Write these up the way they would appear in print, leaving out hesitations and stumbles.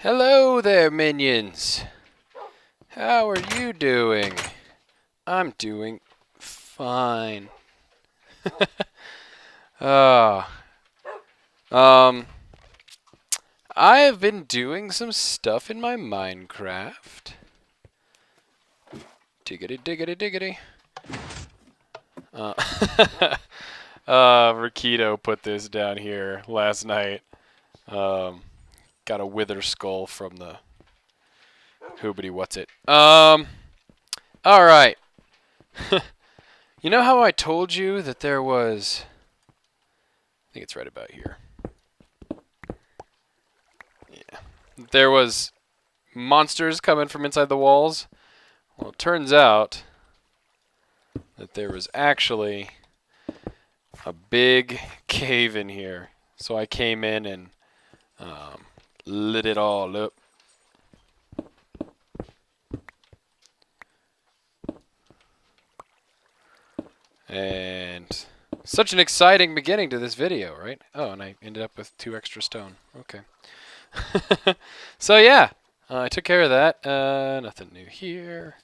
Hello there, minions. How are you doing? I'm doing fine. uh, I have been doing some stuff in my MinionCraft. Diggity, diggity, diggity. Rakito put this down here last night. Got a wither skull from the hoobity what's it. Alright. You know how I told you that there was... I think it's right about here. Yeah. There was monsters coming from inside the walls? Well, it turns out that there was actually a big cave in here. So I came in and lit it all up. And such an exciting beginning to this video, right? Oh, and I ended up with 2 extra stone. Okay. So yeah, I took care of that. Nothing new here.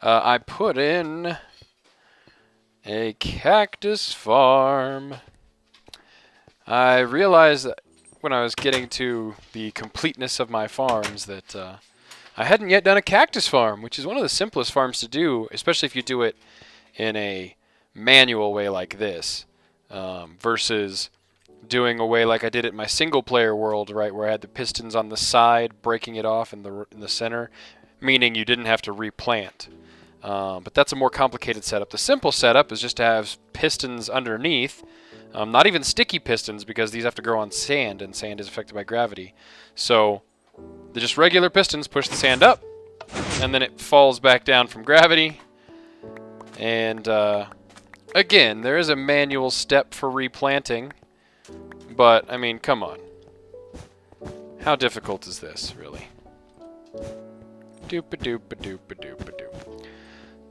I put in a Cactus Farm. I realized that when I was getting to the completeness of my farms that I hadn't yet done a Cactus Farm, which is one of the simplest farms to do, especially if you do it in a manual way like this, versus doing a way like I did it in my single-player world, right, where I had the pistons on the side, breaking it off in the center, meaning you didn't have to replant. But that's a more complicated setup. The simple setup is just to have pistons underneath, not even sticky pistons because these have to grow on sand, and sand is affected by gravity. So they're just regular pistons push the sand up, and then it falls back down from gravity. And again, there is a manual step for replanting, but I mean, come on. How difficult is this, really? Doop-a-doop-a-doop-a-doop-a-doop.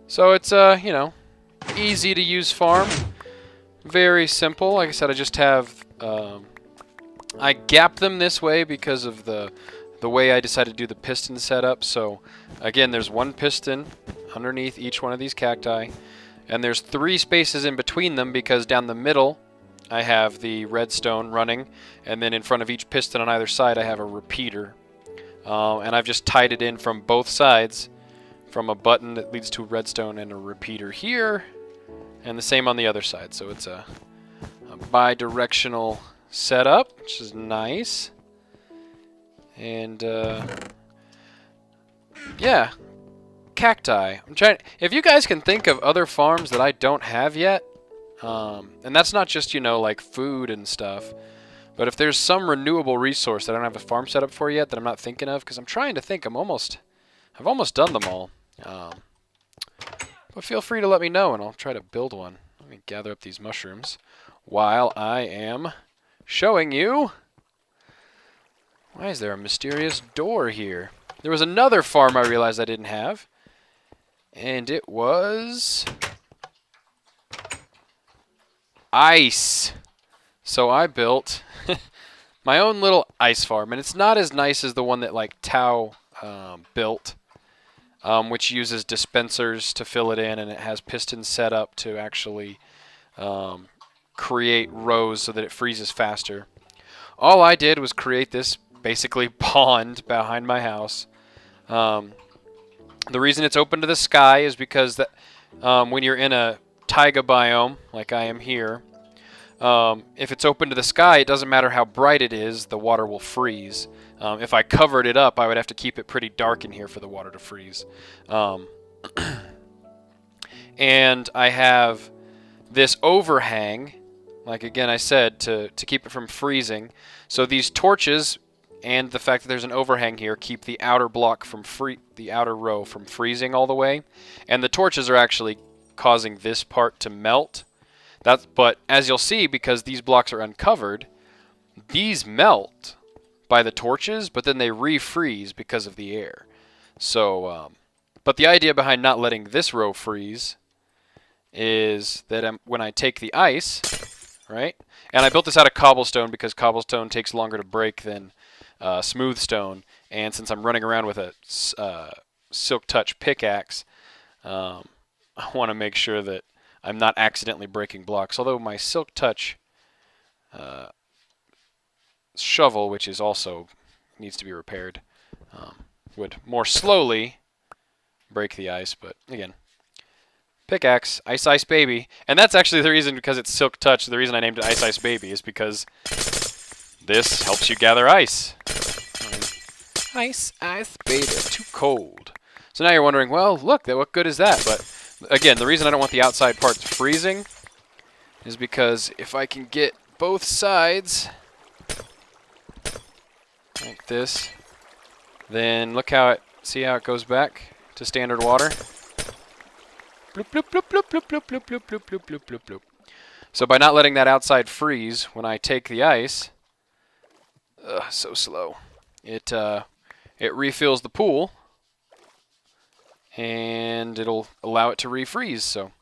So it's you know, easy to use farm. Very simple. Like I said, I just have I gap them this way because of the way I decided to do the piston setup. So again, there's 1 piston underneath each one of these cacti, and there's 3 spaces in between them because down the middle I have the redstone running, and then in front of each piston on either side I have a repeater. And I've just tied it in from both sides from a button that leads to redstone and a repeater here, and the same on the other side. So it's a bi-directional setup, which is nice. And yeah, cacti. I'm trying. If you guys can think of other farms that I don't have yet, and that's not just, you know, like food and stuff, but if there's some renewable resource that I don't have a farm set up for yet that I'm not thinking of, because I'm trying to think, I've almost done them all. But feel free to let me know, and I'll try to build one. Let me gather up these mushrooms while I am showing you. Why is there a mysterious door here? There was another farm I realized I didn't have, and it was ice. So I built my own little ice farm, and it's not as nice as the one that like Tao built, which uses dispensers to fill it in, and it has pistons set up to actually create rows so that it freezes faster. All I did was create this basically pond behind my house. The reason it's open to the sky is because that when you're in a taiga biome, like I am here, if it's open to the sky, it doesn't matter how bright it is, the water will freeze. If I covered it up, I would have to keep it pretty dark in here for the water to freeze. And I have this overhang, like again I said, to keep it from freezing. So these torches and the fact that there's an overhang here keep the outer block from the outer row from freezing all the way. And the torches are actually causing this part to melt. But as you'll see, because these blocks are uncovered, these melt by the torches, but then they refreeze because of the air. So, but the idea behind not letting this row freeze is that when I take the ice, right, and I built this out of cobblestone because cobblestone takes longer to break than smooth stone, and since I'm running around with a Silk Touch pickaxe, I want to make sure that I'm not accidentally breaking blocks. Although my Silk Touch shovel, which is also needs to be repaired, would more slowly break the ice, but again, pickaxe, Ice Ice Baby. And that's actually the reason, because it's Silk Touch, the reason I named it Ice Ice Baby is because this helps you gather ice. Ice Ice Baby, too cold. So now you're wondering, well, look, what good is that? But again, the reason I don't want the outside parts freezing is because if I can get both sides like this, then look how see how it goes back to standard water? Bloop, bloop, bloop, bloop, bloop, bloop, bloop, bloop, bloop, bloop, bloop, bloop, bloop. So by not letting that outside freeze, when I take the ice, so slow, it refills the pool, and it'll allow it to refreeze. So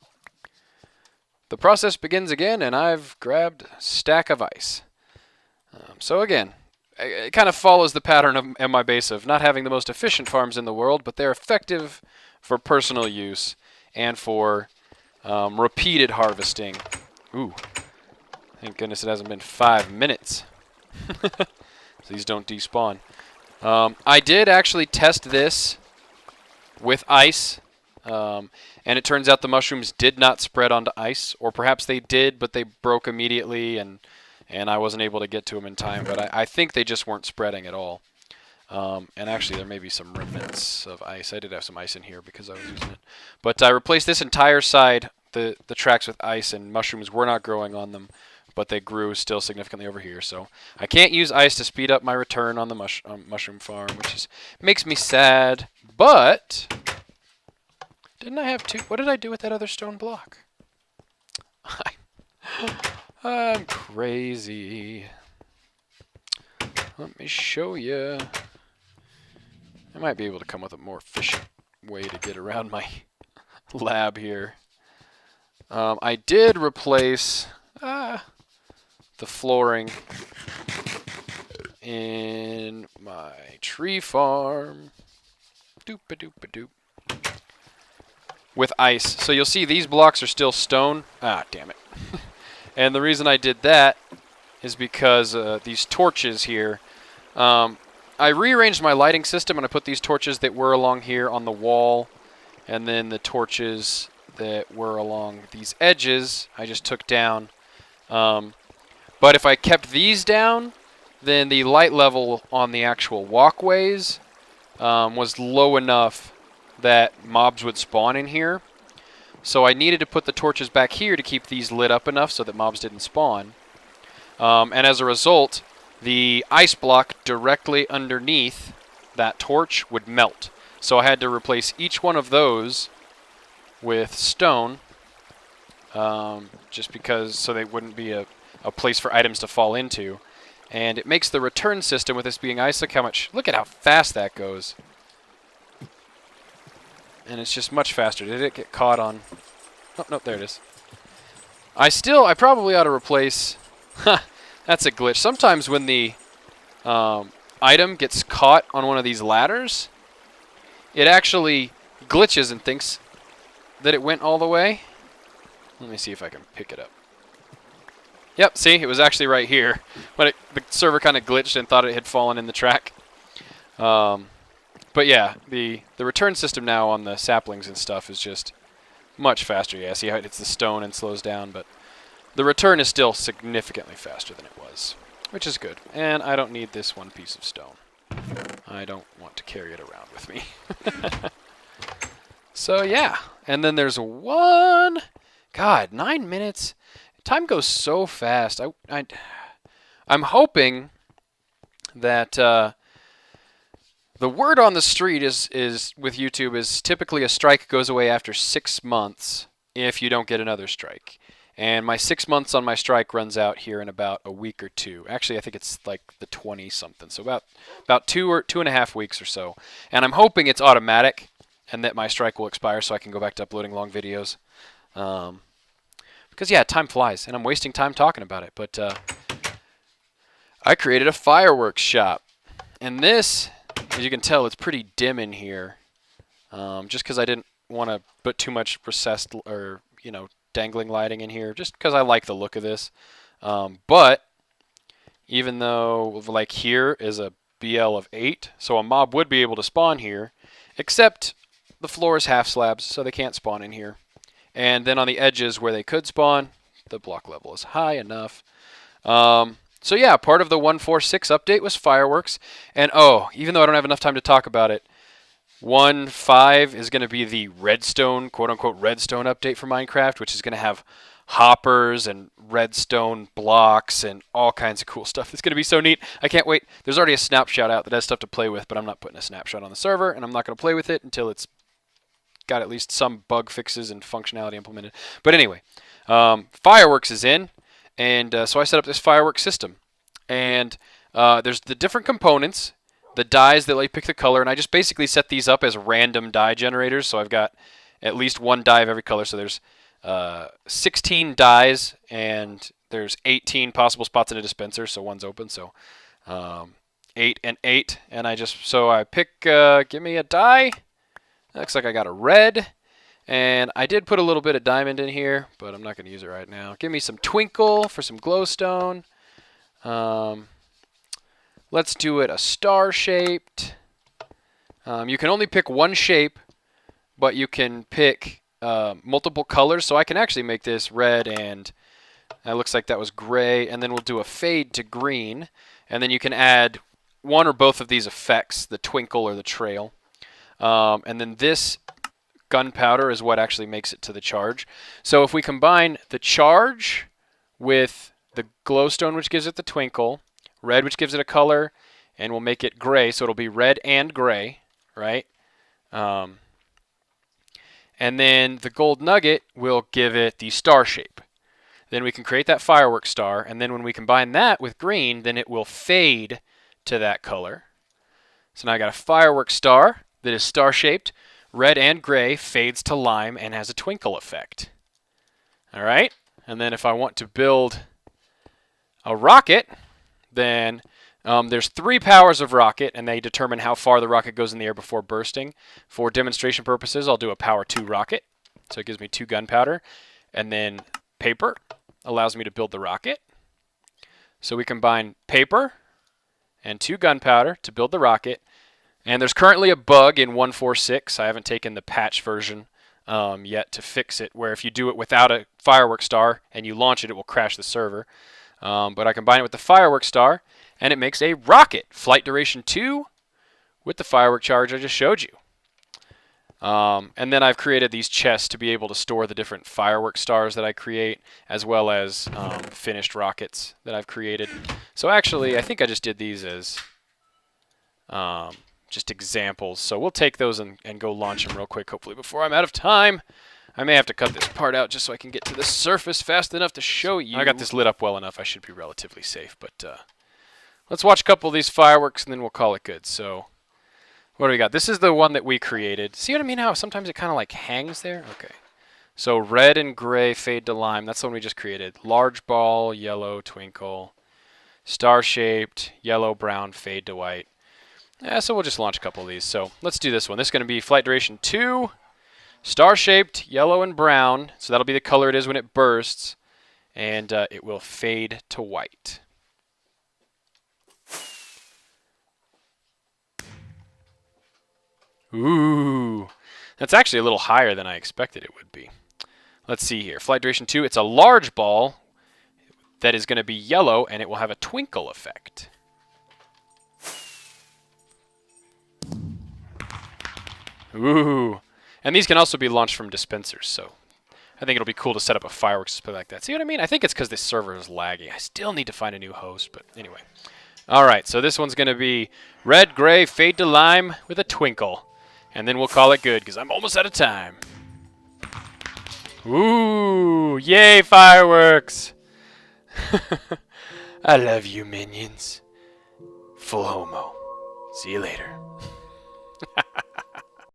the process begins again, and I've grabbed a stack of ice. So again, it kind of follows the pattern of my base of not having the most efficient farms in the world, but they're effective for personal use and for repeated harvesting. Ooh, thank goodness it hasn't been 5 minutes. These don't despawn. I did actually test this with ice, and it turns out the mushrooms did not spread onto ice, or perhaps they did, but they broke immediately, and I wasn't able to get to them in time. But I think they just weren't spreading at all. And actually, there may be some remnants of ice. I did have some ice in here because I was using it. But I replaced this entire side, the tracks, with ice, and mushrooms were not growing on them, but they grew still significantly over here. So I can't use ice to speed up my return on the mushroom farm, which makes me sad. But didn't I have two? What did I do with that other stone block? I'm crazy. Let me show you. I might be able to come with a more efficient way to get around my lab here. I did replace the flooring in my tree farm. Doop-a-doop-a-doop. With ice. So you'll see these blocks are still stone. Ah, damn it. And the reason I did that is because these torches here, I rearranged my lighting system and I put these torches that were along here on the wall, and then the torches that were along these edges I just took down. But if I kept these down, then the light level on the actual walkways was low enough that mobs would spawn in here. So I needed to put the torches back here to keep these lit up enough so that mobs didn't spawn. And as a result, the ice block directly underneath that torch would melt. So I had to replace each one of those with stone, just because, so they wouldn't be a place for items to fall into. And it makes the return system with this being ice, look at how fast that goes. And it's just much faster. Did it get caught on? Oh, no, there it is. I probably ought to replace... That's a glitch. Sometimes when the item gets caught on one of these ladders, it actually glitches and thinks that it went all the way. Let me see if I can pick it up. Yep, see, it was actually right here. But the server kind of glitched and thought it had fallen in the track. But yeah, the return system now on the saplings and stuff is just much faster. Yeah, see how it hits the stone and slows down, but the return is still significantly faster than it was, which is good. And I don't need this one piece of stone. I don't want to carry it around with me. So yeah, and then there's one... God, 9 minutes. Time goes so fast. I'm hoping that... the word on the street is with YouTube is typically a strike goes away after 6 months if you don't get another strike. And my 6 months on my strike runs out here in about a week or two. Actually, I think it's like the 20-something, so about 2.5 weeks or so. And I'm hoping it's automatic and that my strike will expire so I can go back to uploading long videos. Because yeah, time flies, and I'm wasting time talking about it. But I created a fireworks shop. And this, as you can tell, it's pretty dim in here. Just because I didn't want to put too much recessed or, you know, dangling lighting in here, just because I like the look of this. But even though, like, here is a BL of 8, so a mob would be able to spawn here, except the floor is half slabs, so they can't spawn in here. And then on the edges where they could spawn, the block level is high enough. So yeah, part of the 1.4.6 update was fireworks. And oh, even though I don't have enough time to talk about it, 1.5 is going to be the redstone, quote-unquote redstone update for Minecraft, which is going to have hoppers and redstone blocks and all kinds of cool stuff. It's going to be so neat. I can't wait. There's already a snapshot out that has stuff to play with, but I'm not putting a snapshot on the server, and I'm not going to play with it until it's got at least some bug fixes and functionality implemented. But anyway, fireworks is in, and so I set up this fireworks system. And there's the different components, the dyes that let you pick the color, and I just basically set these up as random dye generators. So I've got at least one dye of every color. So there's 16 dyes, and there's 18 possible spots in a dispenser, so one's open. So 8 and 8, and I pick, give me a dye. Looks like I got a red, and I did put a little bit of diamond in here, but I'm not going to use it right now. Give me some twinkle for some glowstone. Let's do it a star-shaped. You can only pick one shape, but you can pick multiple colors, so I can actually make this red, and it looks like that was gray, and then we'll do a fade to green, and then you can add one or both of these effects, the twinkle or the trail. And then this gunpowder is what actually makes it to the charge. So if we combine the charge with the glowstone, which gives it the twinkle, red, which gives it a color, and we'll make it gray, so it'll be red and gray, right? And then the gold nugget will give it the star shape. Then we can create that firework star, and then when we combine that with green, then it will fade to that color. So now I got a firework star that is star-shaped, red and gray, fades to lime, and has a twinkle effect. All right? And then if I want to build a rocket, then there's 3 powers of rocket, and they determine how far the rocket goes in the air before bursting. For demonstration purposes, I'll do a power 2 rocket. So it gives me 2 gunpowder. And then paper allows me to build the rocket. So we combine paper and 2 gunpowder to build the rocket. And there's currently a bug in 1.4.6. I haven't taken the patch version yet to fix it, where if you do it without a firework star and you launch it, it will crash the server. But I combine it with the firework star, and it makes a rocket. Flight duration 2 with the firework charge I just showed you. And then I've created these chests to be able to store the different firework stars that I create, as well as finished rockets that I've created. So actually, I think I just did these as just examples. So we'll take those and go launch them real quick, hopefully before I'm out of time. I may have to cut this part out just so I can get to the surface fast enough to show you. I got this lit up well enough. I should be relatively safe. But let's watch a couple of these fireworks, and then we'll call it good. So what do we got? This is the one that we created. See what I mean? How sometimes it kind of like hangs there? Okay. So red and gray fade to lime. That's the one we just created. Large ball, yellow, twinkle. Star-shaped, yellow, brown, fade to white. Yeah, so we'll just launch a couple of these. So let's do this one. This is going to be flight duration 2, star-shaped, yellow and brown. So that'll be the color it is when it bursts. And it will fade to white. Ooh, that's actually a little higher than I expected it would be. Let's see here. Flight duration 2, it's a large ball that is going to be yellow, and it will have a twinkle effect. Ooh. And these can also be launched from dispensers, so I think it'll be cool to set up a fireworks display like that. See what I mean? I think it's because this server is laggy. I still need to find a new host, but anyway. All right, so this one's going to be red, gray, fade to lime with a twinkle. And then we'll call it good, because I'm almost out of time. Ooh, yay, fireworks! I love you, minions. Full homo. See you later.